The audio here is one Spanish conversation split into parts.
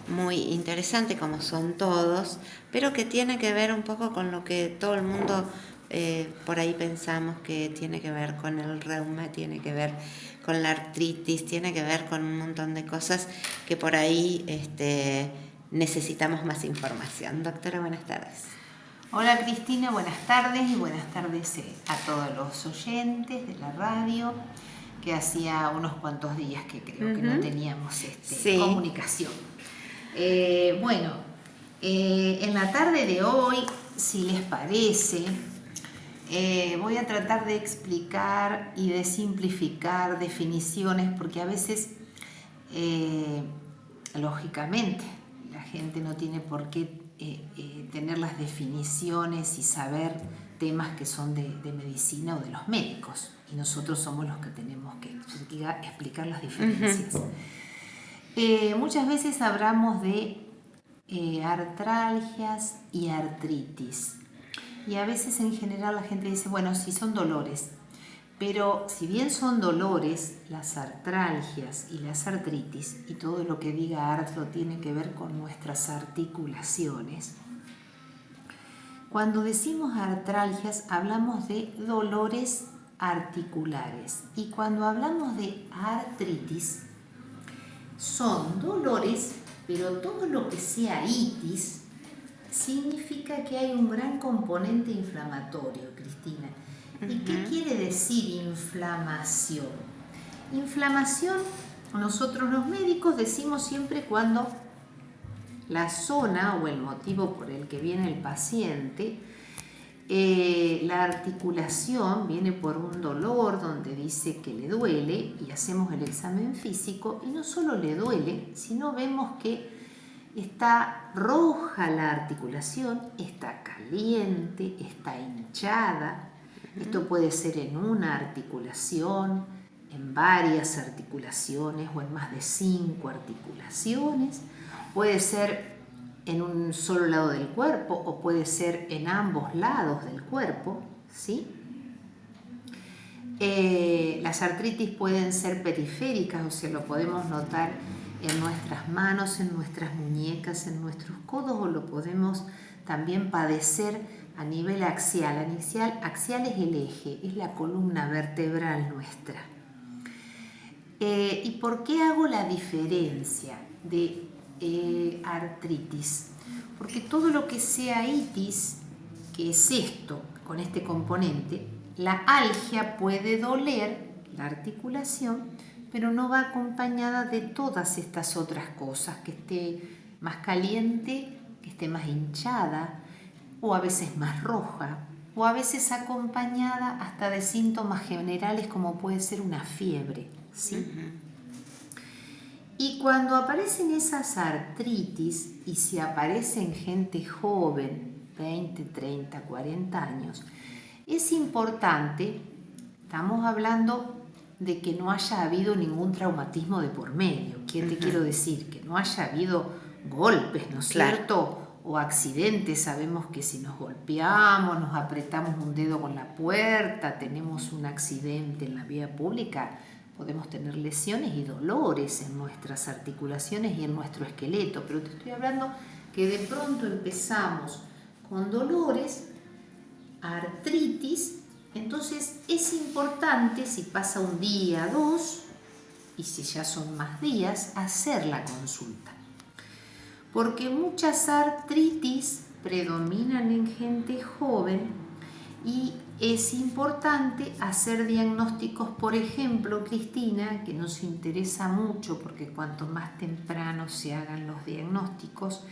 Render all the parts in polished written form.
muy interesante, como son todos, pero que tiene que ver un poco con lo que todo el mundo por ahí pensamos que tiene que ver con el reuma, tiene que ver con la artritis, tiene que ver con un montón de cosas que por ahí necesitamos más información. Doctora, buenas tardes. Hola Cristina, buenas tardes y buenas tardes a todos los oyentes de la radio, que hacía unos cuantos días que creo que no teníamos Sí. comunicación. En la tarde de hoy, si les parece, voy a tratar de explicar y de simplificar definiciones, porque a veces, lógicamente, la gente no tiene por qué tener las definiciones y saber temas que son de medicina o de los médicos, y nosotros somos los que tenemos que explicar las diferencias. Muchas veces hablamos de artralgias y artritis, y a veces en general la gente dice, bueno, sí son dolores, pero si bien son dolores, las artralgias y las artritis, y todo lo que diga artro tiene que ver con nuestras articulaciones. Cuando decimos artralgias hablamos de dolores articulares, y cuando hablamos de artritis son dolores, pero todo lo que sea itis significa que hay un gran componente inflamatorio, Cristina. ¿Y qué quiere decir inflamación? Inflamación, nosotros los médicos decimos siempre cuando la zona o el motivo por el que viene el paciente, la articulación viene por un dolor donde dice que le duele, y hacemos el examen físico y no solo le duele, sino vemos que está roja la articulación, está caliente, está hinchada. Esto puede ser en una articulación, en varias articulaciones o en más de 5 articulaciones. Puede ser en un solo lado del cuerpo o puede ser en ambos lados del cuerpo, ¿sí? Las artritis pueden ser periféricas, o sea, lo podemos notar en nuestras manos, en nuestras muñecas, en nuestros codos, o lo podemos también padecer a nivel axial. Axial es el eje, es la columna vertebral nuestra. ¿Y por qué hago la diferencia de artritis? Porque todo lo que sea itis, que es esto, con este componente, la algia puede doler la articulación, pero no va acompañada de todas estas otras cosas, que esté más caliente, que esté más hinchada, o a veces más roja, o a veces acompañada hasta de síntomas generales como puede ser una fiebre, ¿sí? Y cuando aparecen esas artritis, y si aparece en gente joven, 20, 30, 40 años, es importante, estamos hablando de que no haya habido ningún traumatismo de por medio. ¿Qué te quiero decir? Que no haya habido golpes, ¿no es cierto? O accidentes. Sabemos que si nos golpeamos, nos apretamos un dedo con la puerta, tenemos un accidente en la vía pública, podemos tener lesiones y dolores en nuestras articulaciones y en nuestro esqueleto. Pero te estoy hablando que de pronto empezamos con dolores, artritis. Entonces es importante, si pasa un día, 2, y si ya son más días, hacer la consulta. Porque muchas artritis predominan en gente joven y es importante hacer diagnósticos, por ejemplo, Cristina, que nos interesa mucho porque cuanto más temprano se hagan los diagnósticos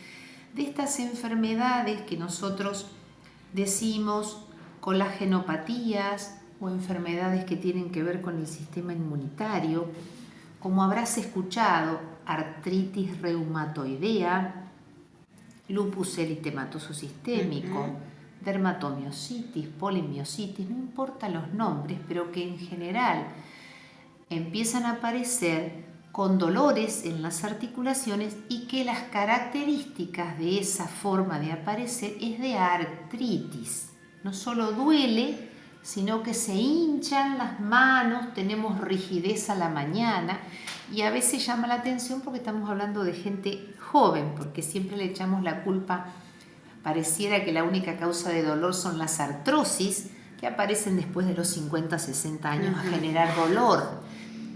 de estas enfermedades que nosotros decimos colagenopatías o enfermedades que tienen que ver con el sistema inmunitario, como habrás escuchado, artritis reumatoidea, lupus eritematoso sistémico, dermatomiositis, polimiositis, no importa los nombres, pero que en general empiezan a aparecer con dolores en las articulaciones y que las características de esa forma de aparecer es de artritis. No solo duele, sino que se hinchan las manos, tenemos rigidez a la mañana y a veces llama la atención porque estamos hablando de gente joven, porque siempre le echamos la culpa, pareciera que la única causa de dolor son las artrosis, que aparecen después de los 50, 60 años a generar dolor,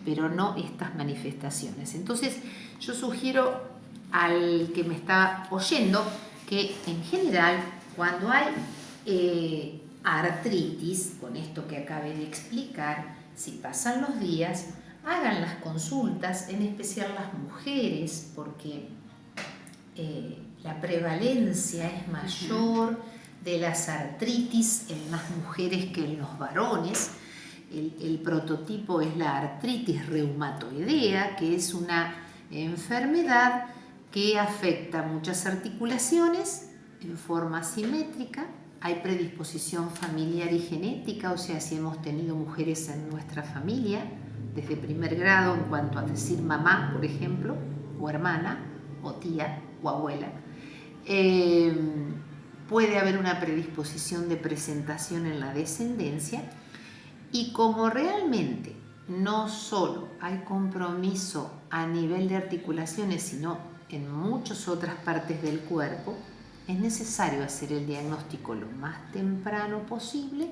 pero no estas manifestaciones. Entonces yo sugiero al que me está oyendo que en general cuando hay artritis, con esto que acabé de explicar, si pasan los días, hagan las consultas, en especial las mujeres, porque la prevalencia es mayor de las artritis en las mujeres que en los varones. El prototipo es la artritis reumatoidea, que es una enfermedad que afecta muchas articulaciones en forma simétrica. Hay predisposición familiar y genética, o sea, si hemos tenido mujeres en nuestra familia, desde primer grado en cuanto a decir mamá, por ejemplo, o hermana, o tía, o abuela, puede haber una predisposición de presentación en la descendencia. Y como realmente no solo hay compromiso a nivel de articulaciones, sino en muchas otras partes del cuerpo, es necesario hacer el diagnóstico lo más temprano posible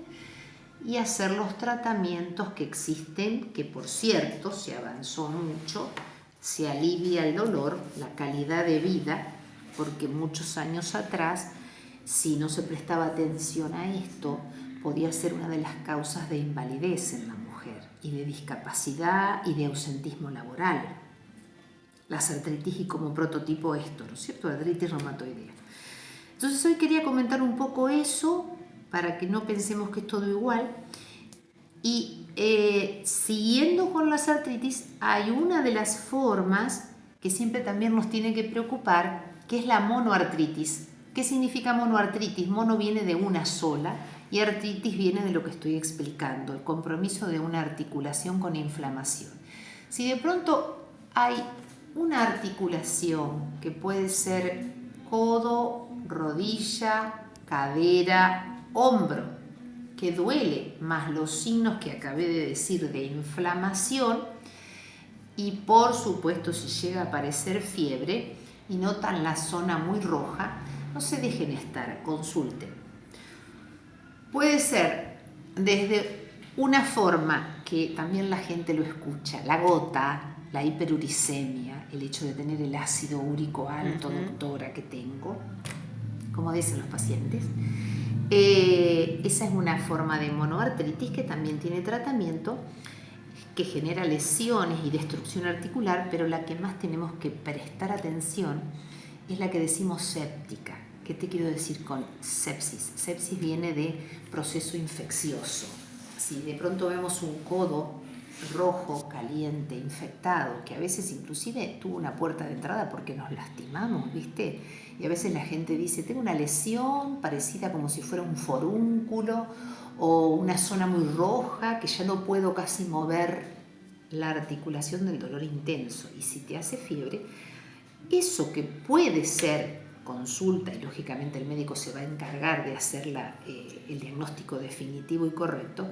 y hacer los tratamientos que existen, que por cierto se avanzó mucho, se alivia el dolor, la calidad de vida, porque muchos años atrás, si no se prestaba atención a esto, podía ser una de las causas de invalidez en la mujer y de discapacidad y de ausentismo laboral. Las artritis y como prototipo esto, ¿no es cierto? Artritis reumatoidea. Entonces hoy quería comentar un poco eso para que no pensemos que es todo igual. Y siguiendo con las artritis, hay una de las formas que siempre también nos tiene que preocupar, que es la monoartritis. ¿Qué significa monoartritis? Mono viene de una sola y artritis viene de lo que estoy explicando, el compromiso de una articulación con inflamación. Si de pronto hay una articulación que puede ser codo, rodilla, cadera, hombro, que duele, más los signos que acabé de decir de inflamación, y por supuesto si llega a aparecer fiebre y notan la zona muy roja, no se dejen estar, consulten. Puede ser desde una forma que también la gente lo escucha, la gota, la hiperuricemia, el hecho de tener el ácido úrico alto, doctora, que tengo, como dicen los pacientes. Esa es una forma de monoartritis que también tiene tratamiento, que genera lesiones y destrucción articular, pero la que más tenemos que prestar atención es la que decimos séptica. ¿Qué te quiero decir con sepsis? Sepsis viene de proceso infeccioso. Si de pronto vemos un codo rojo, caliente, infectado, que a veces inclusive tuvo una puerta de entrada porque nos lastimamos, ¿viste? Y a veces la gente dice, tengo una lesión parecida como si fuera un forúnculo o una zona muy roja que ya no puedo casi mover la articulación del dolor intenso. Y si te hace fiebre, eso que puede ser consulta, y lógicamente el médico se va a encargar de hacer el diagnóstico definitivo y correcto,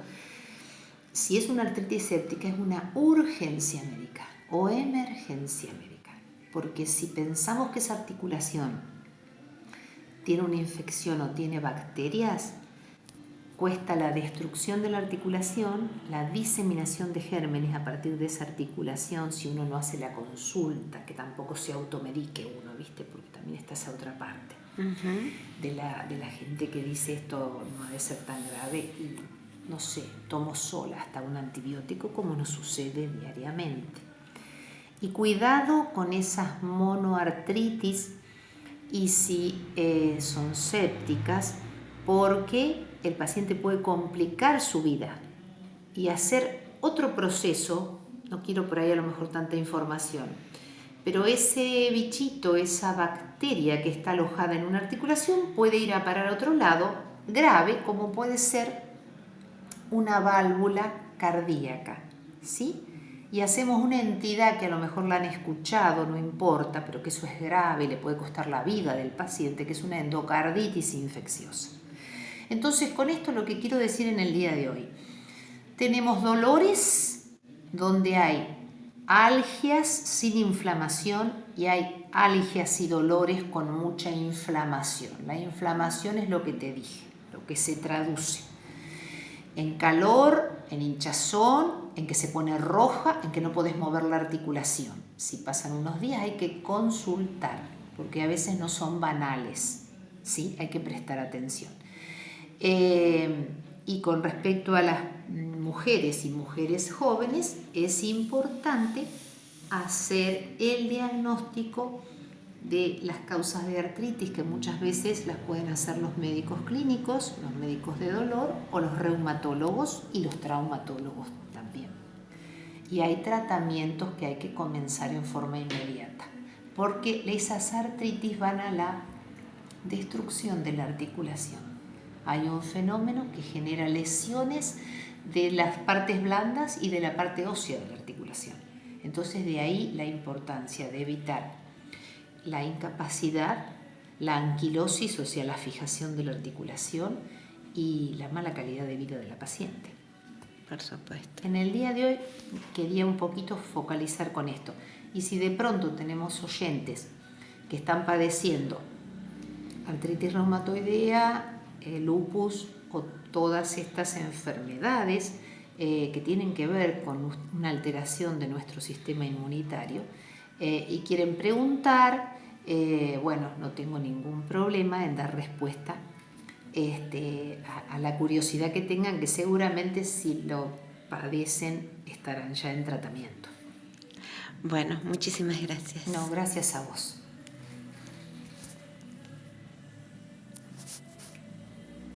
si es una artritis séptica es una urgencia médica o emergencia médica, porque si pensamos que esa articulación tiene una infección o tiene bacterias, cuesta la destrucción de la articulación, la diseminación de gérmenes a partir de esa articulación si uno no hace la consulta, que tampoco se automedique uno, ¿viste? Porque también está esa otra parte de la gente que dice esto no debe ser tan grave y no sé, tomo sola hasta un antibiótico como nos sucede diariamente. Y cuidado con esas monoartritis y si son sépticas, porque el paciente puede complicar su vida y hacer otro proceso. No quiero por ahí a lo mejor tanta información, pero ese bichito, esa bacteria que está alojada en una articulación puede ir a parar a otro lado grave, como puede ser una válvula cardíaca, ¿sí? Y hacemos una entidad que a lo mejor la han escuchado, no importa, pero que eso es grave y le puede costar la vida del paciente, que es una endocarditis infecciosa. Entonces, con esto lo que quiero decir en el día de hoy, tenemos dolores donde hay algias sin inflamación y hay algias y dolores con mucha inflamación. La inflamación es lo que te dije, lo que se traduce en calor, en hinchazón, en que se pone roja, en que no podés mover la articulación. Si pasan unos días hay que consultar, porque a veces no son banales, ¿sí? Hay que prestar atención. Y con respecto a las mujeres y mujeres jóvenes, es importante hacer el diagnóstico de las causas de artritis, que muchas veces las pueden hacer los médicos clínicos, los médicos de dolor o los reumatólogos y los traumatólogos también. Y hay tratamientos que hay que comenzar en forma inmediata, porque esas artritis van a la destrucción de la articulación. Hay un fenómeno que genera lesiones de las partes blandas y de la parte ósea de la articulación. Entonces, de ahí la importancia de evitar la incapacidad, la anquilosis, o sea, la fijación de la articulación y la mala calidad de vida de la paciente. Por supuesto. En el día de hoy quería un poquito focalizar con esto. Y si de pronto tenemos oyentes que están padeciendo artritis reumatoidea, lupus o todas estas enfermedades que tienen que ver con una alteración de nuestro sistema inmunitario y quieren preguntar, bueno, no tengo ningún problema en dar respuesta a la curiosidad que tengan, que seguramente si lo padecen estarán ya en tratamiento. Bueno, muchísimas gracias. No, gracias a vos.